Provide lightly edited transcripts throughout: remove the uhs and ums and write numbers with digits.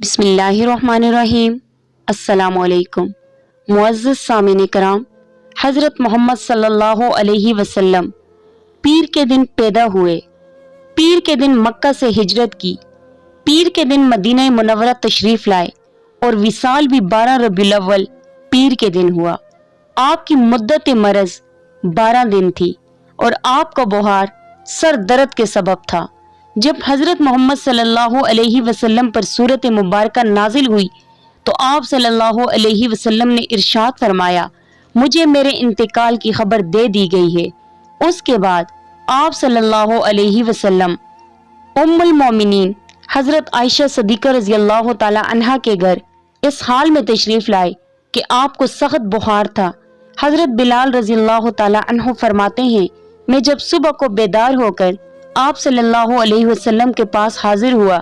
بسم اللہ الرحمن الرحیم۔ السلام علیکم معزز سامعین کرام، حضرت محمد صلی اللہ علیہ وسلم پیر کے دن پیدا ہوئے، پیر کے دن مکہ سے ہجرت کی، پیر کے دن مدینہ منورہ تشریف لائے اور وصال بھی 12 ربیع الاول پیر کے دن ہوا۔ آپ کی مدت مرض 12 دن تھی اور آپ کا بخار سر درد کے سبب تھا۔ جب حضرت محمد صلی اللہ علیہ وسلم پر سورت مبارکہ نازل ہوئی تو آپ صلی اللہ علیہ وسلم نے ارشاد فرمایا، مجھے میرے انتقال کی خبر دے دی گئی ہے۔ اس کے بعد آپ صلی اللہ علیہ وسلم ام المومنین حضرت عائشہ صدیقہ رضی اللہ تعالی عنہا کے گھر اس حال میں تشریف لائے کہ آپ کو سخت بخار تھا۔ حضرت بلال رضی اللہ تعالی عنہ فرماتے ہیں، میں جب صبح کو بیدار ہو کر آپ صلی اللہ علیہ وسلم کے پاس حاضر ہوا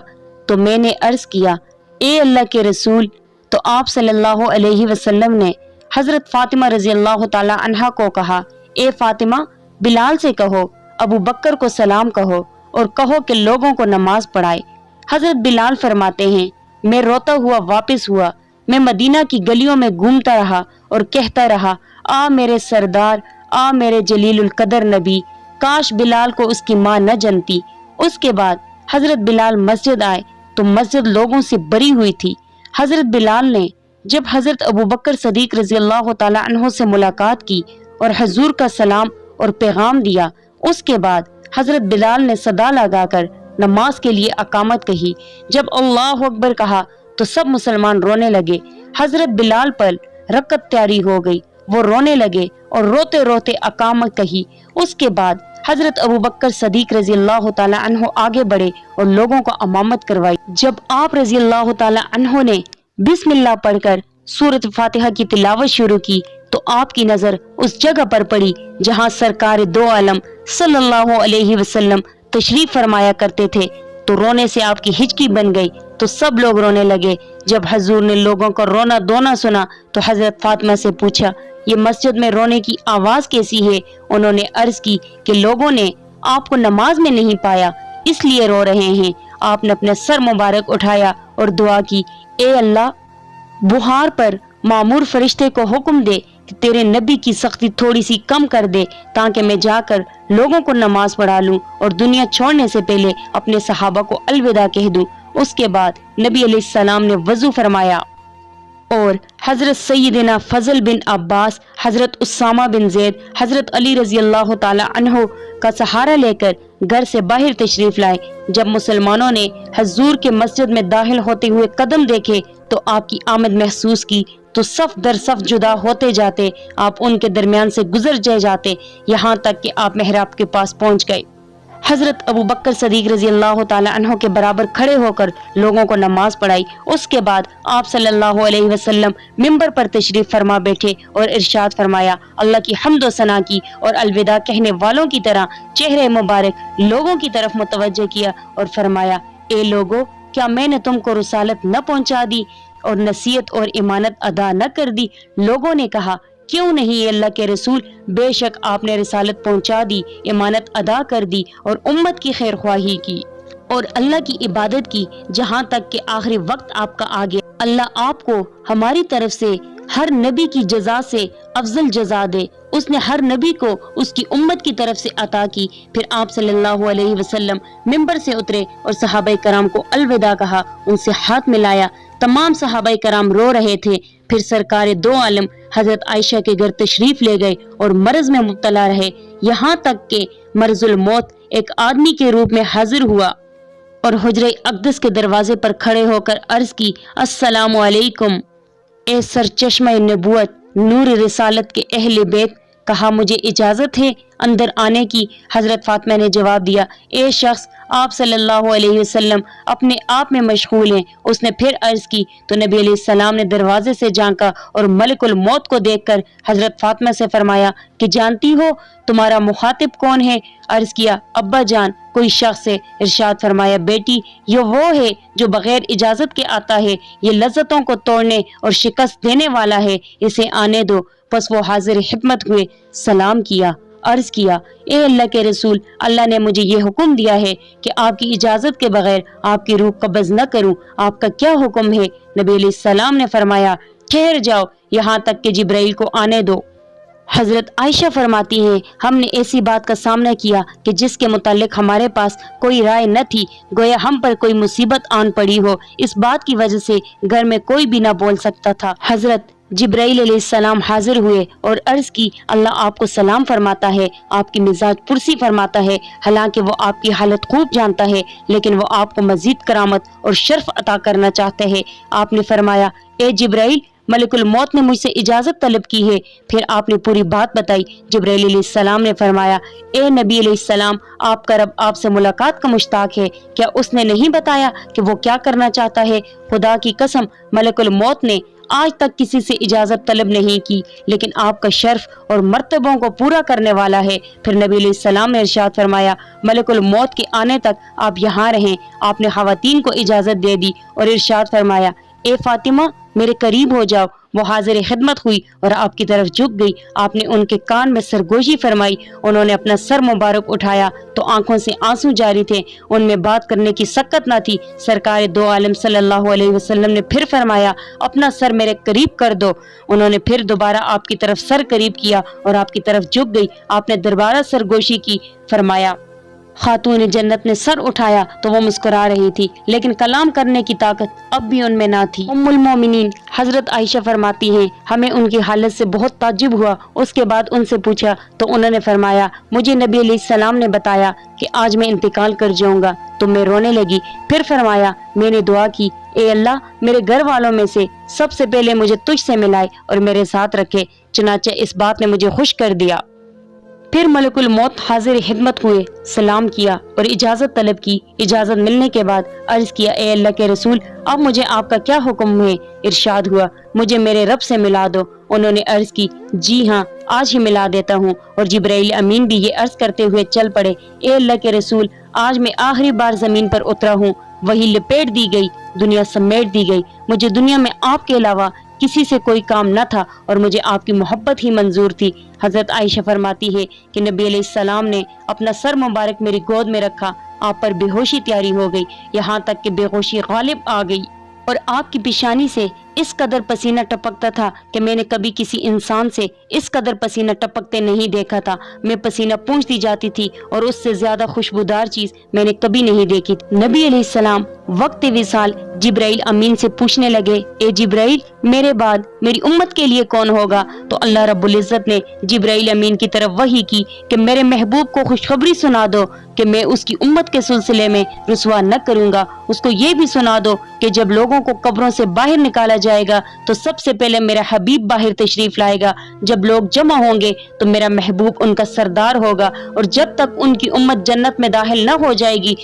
تو میں نے عرض کیا، اے اللہ کے رسول، تو آپ صلی اللہ علیہ وسلم نے حضرت فاطمہ رضی اللہ تعالی عنہا کو کہا، اے فاطمہ، بلال سے کہو ابو بکر کو سلام کہو اور کہو کہ لوگوں کو نماز پڑھائے۔ حضرت بلال فرماتے ہیں، میں روتا ہوا واپس ہوا، میں مدینہ کی گلیوں میں گھومتا رہا اور کہتا رہا، آ میرے سردار، آ میرے جلیل القدر نبی، کاش بلال کو اس کی ماں نہ جنتی۔ اس کے بعد حضرت بلال مسجد آئے تو مسجد لوگوں سے بری ہوئی تھی۔ حضرت بلال نے جب حضرت ابو بکر صدیق رضی اللہ تعالی عنہ سے ملاقات کی اور حضور کا سلام اور پیغام دیا، اس کے بعد حضرت بلال نے صدا لگا کر نماز کے لیے اقامت کہی۔ جب اللہ اکبر کہا تو سب مسلمان رونے لگے۔ حضرت بلال پر رکعت تیاری ہو گئی، وہ رونے لگے اور روتے روتے اقامت کہی۔ اس کے بعد حضرت ابو بکر صدیق رضی اللہ تعالی عنہ آگے بڑھے اور لوگوں کو امامت کروائی۔ جب آپ رضی اللہ تعالی عنہ نے بسم اللہ پڑھ کر سورۃ فاتحہ کی تلاوت شروع کی تو آپ کی نظر اس جگہ پر پڑی جہاں سرکار دو عالم صلی اللہ علیہ وسلم تشریف فرمایا کرتے تھے، تو رونے سے آپ کی ہچکی بن گئی تو سب لوگ رونے لگے۔ جب حضور نے لوگوں کا رونا دھونا سنا تو حضرت فاطمہ سے پوچھا، یہ مسجد میں رونے کی آواز کیسی ہے؟ انہوں نے عرض کی کہ لوگوں نے آپ کو نماز میں نہیں پایا اس لیے رو رہے ہیں۔ آپ نے اپنا سر مبارک اٹھایا اور دعا کی، اے اللہ، بخار پر مامور فرشتے کو حکم دے کہ تیرے نبی کی سختی تھوڑی سی کم کر دے تاکہ میں جا کر لوگوں کو نماز پڑھا لوں اور دنیا چھوڑنے سے پہلے اپنے صحابہ کو الوداع کہہ دوں۔ اس کے بعد نبی علیہ السلام نے وضو فرمایا اور حضرت سیدنا فضل بن عباس، حضرت اسامہ بن زید، حضرت علی رضی اللہ تعالی عنہ کا سہارا لے کر گھر سے باہر تشریف لائے۔ جب مسلمانوں نے حضور کے مسجد میں داخل ہوتے ہوئے قدم دیکھے تو آپ کی آمد محسوس کی تو صف در صف جدا ہوتے جاتے، آپ ان کے درمیان سے گزر جاتے، یہاں تک کہ آپ محراب کے پاس پہنچ گئے۔ حضرت ابو بکر صدیق رضی اللہ تعالی عنہ کے برابر کھڑے ہو کر لوگوں کو نماز پڑھائی۔ اس کے بعد آپ صلی اللہ علیہ وسلم منبر پر تشریف فرما بیٹھے اور ارشاد فرمایا، اللہ کی حمد و ثنا کی اور الوداع کہنے والوں کی طرح چہرے مبارک لوگوں کی طرف متوجہ کیا اور فرمایا، اے لوگو، کیا میں نے تم کو رسالت نہ پہنچا دی اور نصیحت اور امانت ادا نہ کر دی؟ لوگوں نے کہا، کیوں نہیں اللہ کے رسول، بے شک آپ نے رسالت پہنچا دی، امانت ادا کر دی اور امت کی خیر خواہی کی اور اللہ کی عبادت کی جہاں تک کہ آخری وقت آپ کا آ گیا۔ اللہ آپ کو ہماری طرف سے ہر نبی کی جزا سے افضل جزا دے۔ اس نے ہر نبی کو اس کی امت کی طرف سے عطا کی۔ پھر آپ صلی اللہ علیہ وسلم منبر سے اترے اور صحابہ کرام کو الوداع کہا، ان سے ہاتھ ملایا۔ تمام صحابہ کرام رو رہے تھے۔ پھر سرکار دو عالم حضرت عائشہ کے گھر تشریف لے گئے اور مرض میں مبتلا رہے، یہاں تک کہ مرض الموت ایک آدمی کے روپ میں حاضر ہوا اور حجرہ اقدس کے دروازے پر کھڑے ہو کر عرض کی، السلام علیکم اے سرچشمہ نبوت، نور رسالت کے اہل بیت، کہا مجھے اجازت ہے اندر آنے کی؟ حضرت فاطمہ نے جواب دیا، اے شخص، آپ صلی اللہ علیہ وسلم اپنے آپ میں مشغول ہیں۔ اس نے پھر عرض کی تو نبی علیہ السلام نے دروازے سے جھانکا اور ملک الموت کو دیکھ کر حضرت فاطمہ سے فرمایا کہ جانتی ہو تمہارا مخاطب کون ہے؟ عرض کیا، ابا جان، کوئی شخص ہے۔ ارشاد فرمایا، بیٹی، یہ وہ ہے جو بغیر اجازت کے آتا ہے، یہ لذتوں کو توڑنے اور شکست دینے والا ہے، اسے آنے دو۔ پس وہ حاضر حکمت ہوئے، سلام کیا عرض کیا اے اللہ کے رسول، اللہ نے مجھے یہ حکم دیا ہے کہ آپ کی اجازت کے بغیر آپ کی روح قبض نہ کروں، آپ کا کیا حکم ہے؟ نبی علیہ السلام نے فرمایا ٹھہر جاؤ یہاں تک کہ جبرائیل کو آنے دو۔ حضرت عائشہ فرماتی ہیں ہم نے ایسی بات کا سامنا کیا کہ جس کے متعلق ہمارے پاس کوئی رائے نہ تھی، گویا ہم پر کوئی مصیبت آن پڑی ہو۔ اس بات کی وجہ سے گھر میں کوئی بھی نہ بول سکتا تھا۔ حضرت جبرائیل علیہ السلام حاضر ہوئے اور عرض کی اللہ آپ کو سلام فرماتا ہے، آپ کی مزاج پرسی فرماتا ہے، حالانکہ وہ آپ کی حالت خوب جانتا ہے لیکن وہ آپ کو مزید کرامت اور شرف عطا کرنا چاہتا ہے۔ آپ نے فرمایا اے جبرائیل، ملک الموت نے مجھ سے اجازت طلب کی ہے۔ پھر آپ نے پوری بات بتائی۔ جبرائیل علیہ السلام نے فرمایا اے نبی علیہ السلام، آپ کا رب آپ سے ملاقات کا مشتاق ہے، کیا اس نے نہیں بتایا کہ وہ کیا کرنا چاہتا ہے؟ خدا کی قسم ملک الموت نے آج تک کسی سے اجازت طلب نہیں کی، لیکن آپ کا شرف اور مرتبوں کو پورا کرنے والا ہے۔ پھر نبی علیہ السلام نے ارشاد فرمایا ملک الموت کے آنے تک آپ یہاں رہیں۔ آپ نے خواتین کو اجازت دے دی اور ارشاد فرمایا اے فاطمہ میرے قریب ہو جاؤ۔ وہ حاضر خدمت ہوئی اور آپ کی طرف جھک گئی۔ آپ نے ان کے کان میں سرگوشی فرمائی۔ انہوں نے اپنا سر مبارک اٹھایا تو آنکھوں سے آنسو جاری تھے، ان میں بات کرنے کی سکت نہ تھی۔ سرکار دو عالم صلی اللہ علیہ وسلم نے پھر فرمایا اپنا سر میرے قریب کر دو۔ انہوں نے پھر دوبارہ آپ کی طرف سر قریب کیا اور آپ کی طرف جھک گئی۔ آپ نے دوبارہ سرگوشی کی۔ فرمایا خاتون جنت نے سر اٹھایا تو وہ مسکرا رہی تھی لیکن کلام کرنے کی طاقت اب بھی ان میں نہ تھی۔ ام المومنین حضرت عائشہ فرماتی ہیں ہمیں ان کی حالت سے بہت تعجب ہوا۔ اس کے بعد ان سے پوچھا تو انہوں نے فرمایا مجھے نبی علیہ السلام نے بتایا کہ آج میں انتقال کر جاؤں گا، تو میں رونے لگی۔ پھر فرمایا میں نے دعا کی اے اللہ میرے گھر والوں میں سے سب سے پہلے مجھے تجھ سے ملائے اور میرے ساتھ رکھے، چنانچہ اس بات نے مجھے خوش کر دیا۔ پھر ملک الموت حاضر خدمت ہوئے، سلام کیا اور اجازت طلب کی۔ اجازت ملنے کے بعد عرض کیا اے اللہ کے رسول اب مجھے آپ کا کیا حکم ہے؟ ارشاد ہوا مجھے میرے رب سے ملا دو۔ انہوں نے عرض کی جی ہاں آج ہی ملا دیتا ہوں، اور جبرائیل امین بھی یہ عرض کرتے ہوئے چل پڑے اے اللہ کے رسول آج میں آخری بار زمین پر اترا ہوں، وہی لپیٹ دی گئی، دنیا سمیٹ دی گئی، مجھے دنیا میں آپ کے علاوہ کسی سے کوئی کام نہ تھا اور مجھے آپ کی محبت ہی منظور تھی۔ حضرت عائشہ فرماتی ہے کہ نبی علیہ السلام نے اپنا سر مبارک میری گود میں رکھا، آپ پر بے ہوشی طاری ہو گئی، یہاں تک کہ بے ہوشی غالب آ گئی اور آپ کی پیشانی سے اس قدر پسینہ ٹپکتا تھا کہ میں نے کبھی کسی انسان سے اس قدر پسینہ ٹپکتے نہیں دیکھا تھا۔ میں پسینہ پونچھتی جاتی تھی اور اس سے زیادہ خوشبودار چیز میں نے کبھی نہیں دیکھی تھی۔ نبی علیہ السلام وقت وصال جبرائیل امین سے پوچھنے لگے اے جبرائیل میرے بعد میری امت کے لیے کون ہوگا؟ تو اللہ رب العزت نے جبرائیل امین کی طرف وحی کی کہ میرے محبوب کو خوشخبری سنا دو کہ میں اس کی امت کے سلسلے میں رسوا نہ کروں گا۔ اس کو یہ بھی سنا دو کہ جب لوگوں کو قبروں سے باہر نکالا جائے گا تو سب سے پہلے میرا حبیب باہر تشریف لائے گا، جب لوگ جمع ہوں گے تو میرا محبوب ان کا سردار ہوگا، اور جب تک ان کی امت جنت میں داخل نہ ہو جائے گی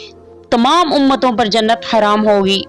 تمام امتوں پر جنت حرام ہوگی۔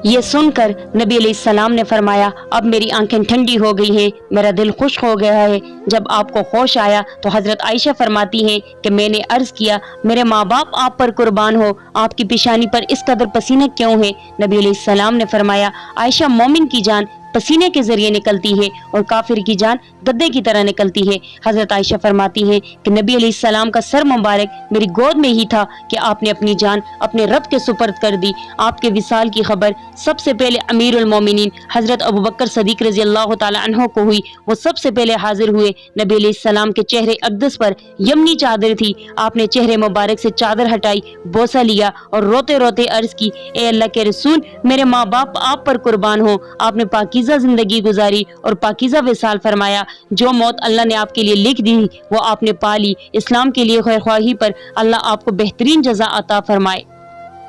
یہ سن کر نبی علیہ السلام نے فرمایا اب میری آنکھیں ٹھنڈی ہو گئی ہیں، میرا دل خوش ہو گیا ہے۔ جب آپ کو ہوش آیا تو حضرت عائشہ فرماتی ہیں کہ میں نے عرض کیا میرے ماں باپ آپ پر قربان ہو، آپ کی پیشانی پر اس قدر پسینے کیوں ہیں؟ نبی علیہ السلام نے فرمایا عائشہ مومن کی جان پسینے کے ذریعے نکلتی ہے اور کافر کی جان گدے کی طرح نکلتی ہے۔ حضرت عائشہ فرماتی ہیں کہ نبی علیہ السلام کا سر مبارک میری گود میں ہی تھا کہ آپ نے اپنی جان اپنے رب کے سپرد کر دی۔ آپ کے وصال کی خبر سب سے پہلے امیر المومنین حضرت ابوبکر صدیق رضی اللہ تعالی عنہ کو ہوئی، وہ سب سے پہلے حاضر ہوئے۔ نبی علیہ السلام کے چہرے اقدس پر یمنی چادر تھی، آپ نے چہرے مبارک سے چادر ہٹائی، بوسہ لیا اور روتے روتے عرض کی اے اللہ کے رسول میرے ماں باپ آپ پر قربان ہوں، آپ نے پاکیزہ زندگی گزاری اور پاکیزہ وصال فرمایا، جو موت اللہ نے آپ کے لیے لکھ دی وہ آپ نے پا لی، اسلام کے لیے خیرخواہی پر اللہ آپ کو بہترین جزا عطا فرمائے۔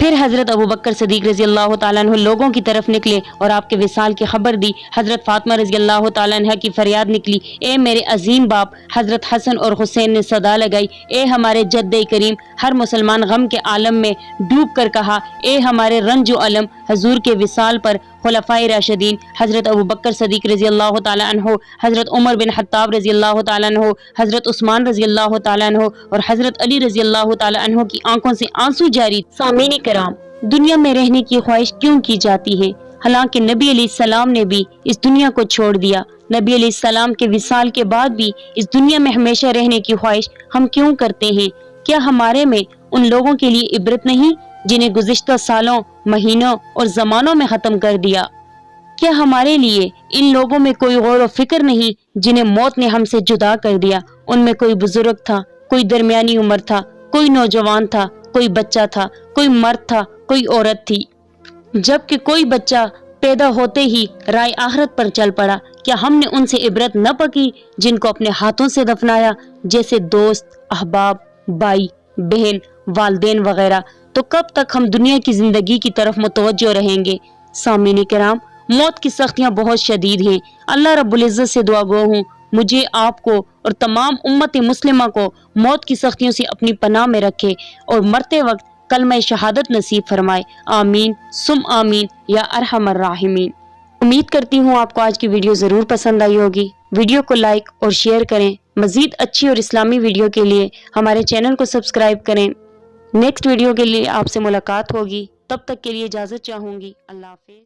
پھر حضرت ابوبکر صدیق رضی اللہ تعالیٰ عنہ لوگوں کی طرف نکلے اور آپ کے وصال کی خبر دی۔ حضرت فاطمہ رضی اللہ تعالیٰ عنہ کی فریاد نکلی اے میرے عظیم باپ۔ حضرت حسن اور حسین نے صدا لگائی اے ہمارے جد کریم۔ ہر مسلمان غم کے عالم میں ڈوب کر کہا اے ہمارے رنج و علم۔ حضور کے وصال پر خلفائے راشدین حضرت ابوبکر صدیق رضی اللہ تعالیٰ عنہ، حضرت عمر بن خطاب رضی اللہ تعالیٰ عنہ، حضرت عثمان رضی اللہ تعالیٰ عنہ اور حضرت علی رضی اللہ تعالیٰ عنہ کی آنکھوں سے آنسو جاری۔ سامعین کرام، دنیا میں رہنے کی خواہش کیوں کی جاتی ہے؟ حالانکہ نبی علیہ السلام نے بھی اس دنیا کو چھوڑ دیا، نبی علیہ السلام کے وصال کے بعد بھی اس دنیا میں ہمیشہ رہنے کی خواہش ہم کیوں کرتے ہیں؟ کیا ہمارے میں ان لوگوں کے لیے عبرت نہیں جنہیں گزشتہ سالوں، مہینوں اور زمانوں میں ختم کر دیا؟ کیا ہمارے لیے ان لوگوں میں کوئی غور و فکر نہیں جنہیں موت نے ہم سے جدا کر دیا؟ ان میں کوئی بزرگ تھا، کوئی درمیانی عمر تھا، کوئی نوجوان تھا، کوئی بچہ تھا، کوئی مرد تھا، کوئی عورت تھی، جبکہ کوئی بچہ پیدا ہوتے ہی رائے آخرت پر چل پڑا۔ کیا ہم نے ان سے عبرت نہ پکی جن کو اپنے ہاتھوں سے دفنایا، جیسے دوست، احباب، بھائی، بہن، والدین وغیرہ؟ تو کب تک ہم دنیا کی زندگی کی طرف متوجہ رہیں گے؟ سامعین کرام، موت کی سختیاں بہت شدید ہیں۔ اللہ رب العزت سے دعا گو ہوں مجھے، آپ کو اور تمام امت مسلمہ کو موت کی سختیوں سے اپنی پناہ میں رکھے اور مرتے وقت کلمہ شہادت نصیب فرمائے۔ آمین سم آمین یا ارحم الراحمین۔ امید کرتی ہوں آپ کو آج کی ویڈیو ضرور پسند آئی ہوگی۔ ویڈیو کو لائک اور شیئر کریں۔ مزید اچھی اور اسلامی ویڈیو کے لیے ہمارے چینل کو سبسکرائب کریں۔ نیکسٹ ویڈیو کے لیے آپ سے ملاقات ہوگی، تب تک کے لیے اجازت چاہوں گی۔ اللہ حافظ۔